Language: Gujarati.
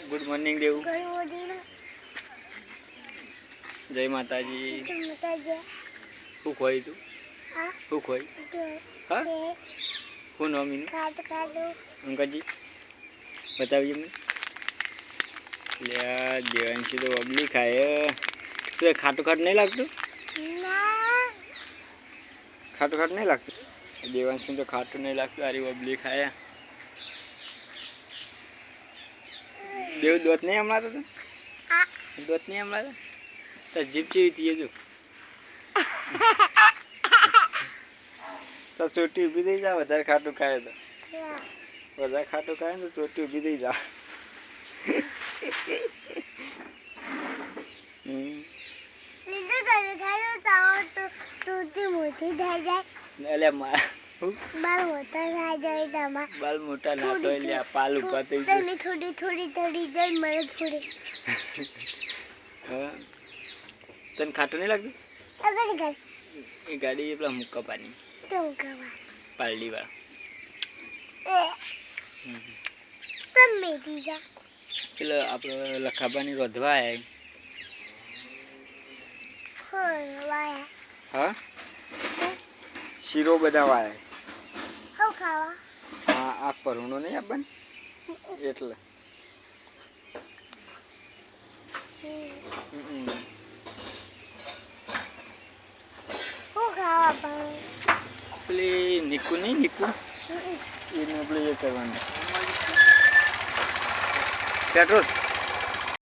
ગુડ મોર્નિંગ દેવું. Good morning. જય માતાજી. જય માતાજી. શું ખોઈ તું? હા શું ખોઈ? હા શું નોમીનું? ખાધું. અંકલજી બતાવીએ મને. લે આ દેવાંશી તો બબલી ખાય. તું ખાટું ખાટું નહીં લાગતું? ના ખાટું ખાટું નહીં લાગતું? દેવાંશી તો ખાટું નહીં લાગતું. આરી બબલી ખાય. દેવ દોત નહીં હમણાં તો દોત નહીં હમણાં તો જીપ જેવી હતી જો. તો ચોટી ઊભી થઈ જા. વધારે ખાટું ખાય તો વધારે ખાટું ખાય ને તો ચોટી ઊભી થઈ જા. એટલે બાલ મોટા થઈ જાય તમાર. બાલ મોટા ના તો એટલે પાલ ઉભા થઈ જાય. થોડી જાય મને થોડી. હા તને ખાટું નહીં લાગતું? આગળ ગઈ એ ગાડી પેલા મુક્કા પાની તું કવા પાલડી વાળા. તમે દીજા પેલો આપણે લખાબાની રોધવા આવ્યા. વાયા હા શીરો બધા વાયા. હવ ખાવા હા આ પરુણો નહીં આપવાનું એટલે. હું ખાવા પણ પેલી નીકુ નહીં નીકુ એને આપણે એ કરવાનું પેટ્રોલ